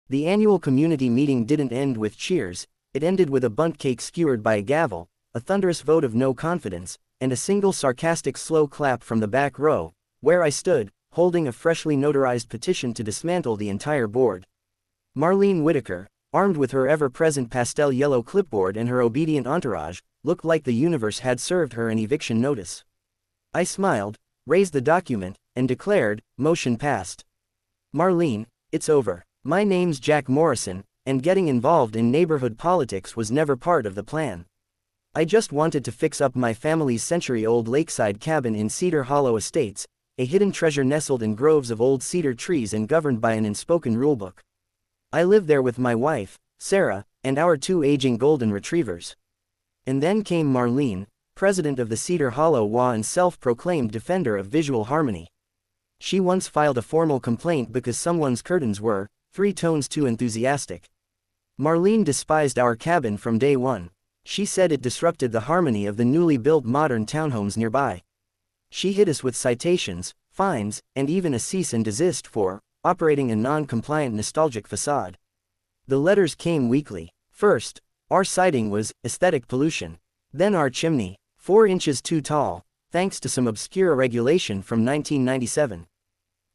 The annual community meeting didn't end with cheers, it ended with a bundt cake skewered by a gavel, a thunderous vote of no confidence, and a single sarcastic slow clap from the back row, where I stood, holding a freshly notarized petition to dismantle the entire board. Marlene Whitaker, armed with her ever-present pastel yellow clipboard and her obedient entourage, looked like the universe had served her an eviction notice. I smiled, raised the document, and declared, "Motion passed." "Marlene, it's over. My name's Jack Morrison, and getting involved in neighborhood politics was never part of the plan. I just wanted to fix up my family's century-old lakeside cabin in Cedar Hollow Estates, a hidden treasure nestled in groves of old cedar trees and governed by an unspoken rulebook. I live there with my wife, Sarah, and our 2 aging golden retrievers." And then came Marlene, president of the Cedar Hollow HOA and self-proclaimed defender of visual harmony. She once filed a formal complaint because someone's curtains were 3 tones too enthusiastic. Marlene despised our cabin from day one. She said it disrupted the harmony of the newly built modern townhomes nearby. She hit us with citations, fines, and even a cease and desist for operating a non-compliant nostalgic facade. The letters came weekly. First, our siding was aesthetic pollution. Then our chimney, 4 inches too tall, thanks to some obscure regulation from 1997.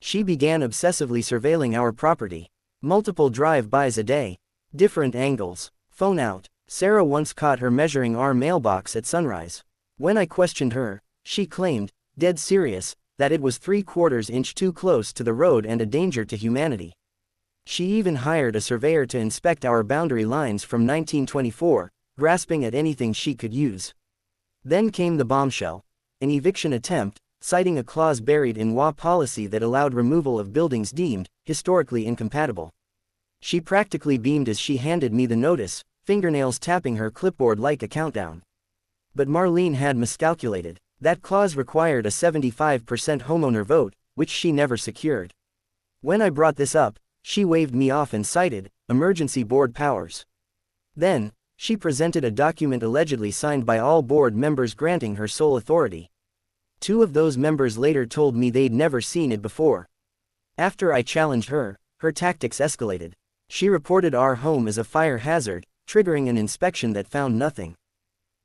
She began obsessively surveilling our property. Multiple drive-bys a day. Different angles. Phone out. Sarah once caught her measuring our mailbox at sunrise. When I questioned her, she claimed, dead serious, that it was 3/4 inch too close to the road and a danger to humanity. She even hired a surveyor to inspect our boundary lines from 1924, grasping at anything she could use. Then came the bombshell. An eviction attempt, citing a clause buried in HOA policy that allowed removal of buildings deemed historically incompatible. She practically beamed as she handed me the notice, fingernails tapping her clipboard like a countdown. But Marlene had miscalculated. That clause required a 75% homeowner vote, which she never secured. When I brought this up, she waved me off and cited emergency board powers. Then, she presented a document allegedly signed by all board members granting her sole authority. 2 of those members later told me they'd never seen it before. After I challenged her, her tactics escalated. She reported our home as a fire hazard, triggering an inspection that found nothing.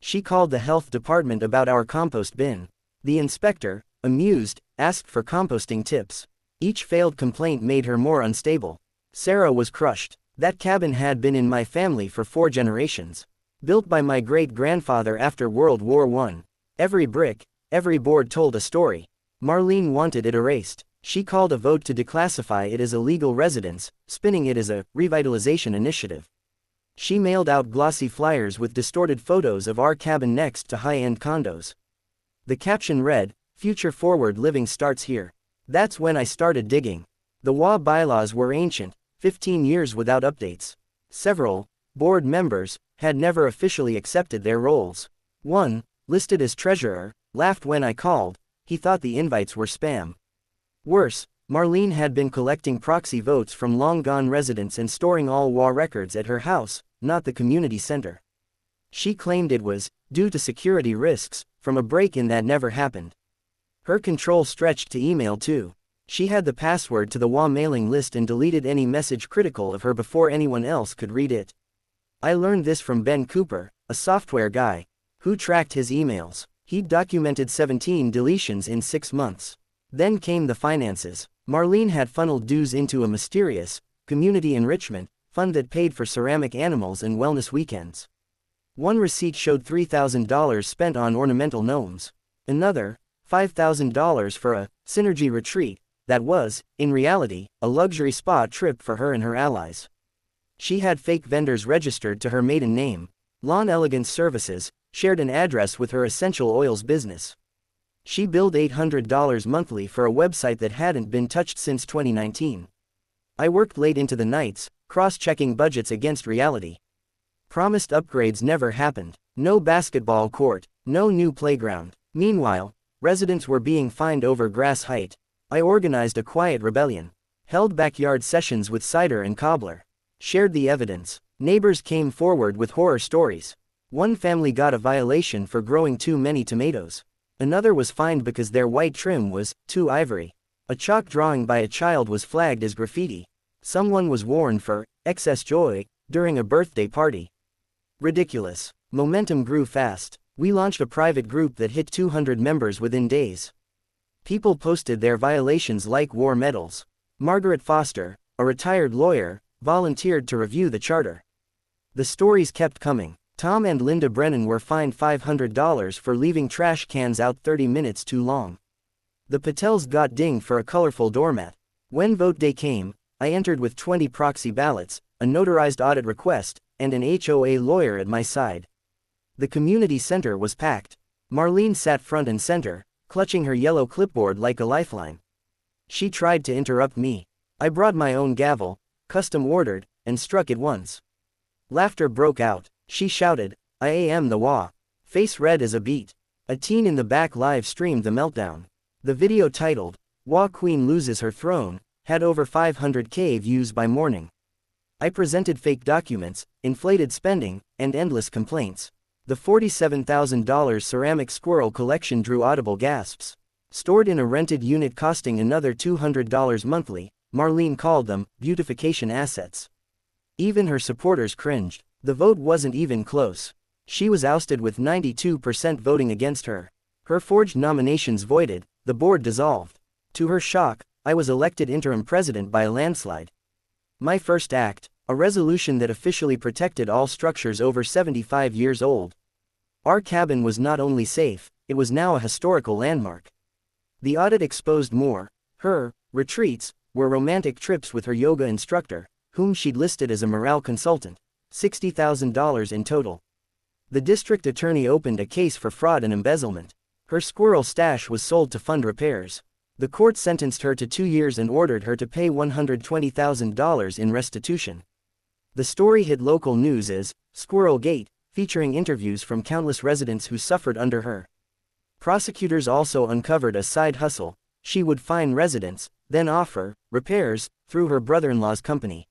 She called the health department about our compost bin. The inspector, amused, asked for composting tips. Each failed complaint made her more unstable. Sarah was crushed. That cabin had been in my family for 4 generations. Built by my great-grandfather after World War I. Every brick, every board told a story. Marlene wanted it erased. She called a vote to declassify it as a legal residence, spinning it as a revitalization initiative. She mailed out glossy flyers with distorted photos of our cabin next to high-end condos. The caption read, "Future forward living starts here." That's when I started digging. The HOA bylaws were ancient, 15 years without updates. Several board members had never officially accepted their roles. One, listed as treasurer, laughed when I called. He thought the invites were spam. Worse, Marlene had been collecting proxy votes from long-gone residents and storing all HOA records at her house, not the community center. She claimed it was due to security risks from a break-in that never happened. Her control stretched to email too. She had the password to the HOA mailing list and deleted any message critical of her before anyone else could read it. I learned this from Ben Cooper, a software guy, who tracked his emails. He'd documented 17 deletions in 6 months. Then came the finances. Marlene had funneled dues into a mysterious community enrichment fund that paid for ceramic animals and wellness weekends. One receipt showed $3,000 spent on ornamental gnomes. Another, $5,000 for a synergy retreat that was, in reality, a luxury spa trip for her and her allies. She had fake vendors registered to her maiden name. Lawn Elegance Services shared an address with her essential oils business. She billed $800 monthly for a website that hadn't been touched since 2019. I worked late into the nights, cross-checking budgets against reality. Promised upgrades never happened. No basketball court, no new playground. Meanwhile, residents were being fined over grass height. I organized a quiet rebellion. Held backyard sessions with cider and cobbler. Shared the evidence. Neighbors came forward with horror stories. One family got a violation for growing too many tomatoes. Another was fined because their white trim was too ivory. A chalk drawing by a child was flagged as graffiti. Someone was warned for Excess joy, during a birthday party. Ridiculous. Momentum grew fast. We launched a private group that hit 200 members within days. People posted their violations like war medals. Margaret Foster, a retired lawyer, volunteered to review the charter. The stories kept coming. Tom and Linda Brennan were fined $500 for leaving trash cans out 30 minutes too long. The Patels got dinged for a colorful doormat. When vote day came, I entered with 20 proxy ballots, a notarized audit request, and an HOA lawyer at my side. The community center was packed. Marlene sat front and center, clutching her yellow clipboard like a lifeline. She tried to interrupt me. I brought my own gavel, custom ordered, and struck it once. Laughter broke out. She shouted, "I am the WA." Face red as a beet. A teen in the back live streamed the meltdown. The video titled, "WA Queen Loses Her Throne," had over 500K views by morning. I presented fake documents, inflated spending, and endless complaints. The $47,000 ceramic squirrel collection drew audible gasps. Stored in a rented unit costing another $200 monthly, Marlene called them beautification assets. Even her supporters cringed. The vote wasn't even close. She was ousted with 92% voting against her. Her forged nominations voided, the board dissolved. To her shock, I was elected interim president by a landslide. My first act, a resolution that officially protected all structures over 75 years old. Our cabin was not only safe, it was now a historical landmark. The audit exposed more. Her retreats were romantic trips with her yoga instructor, whom she'd listed as a morale consultant. $60,000 in total. The district attorney opened a case for fraud and embezzlement. Her squirrel stash was sold to fund repairs. The court sentenced her to 2 years and ordered her to pay $120,000 in restitution. The story hit local news as SquirrelGate, featuring interviews from countless residents who suffered under her. Prosecutors also uncovered a side hustle. She would fine residents, then offer repairs through her brother-in-law's company.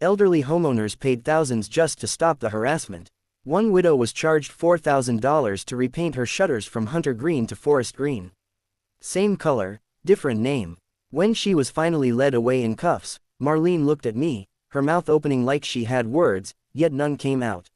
Elderly homeowners paid thousands just to stop the harassment. One widow was charged $4,000 to repaint her shutters from hunter green to forest green. Same color, different name. When she was finally led away in cuffs, Marlene looked at me, her mouth opening like she had words, yet none came out.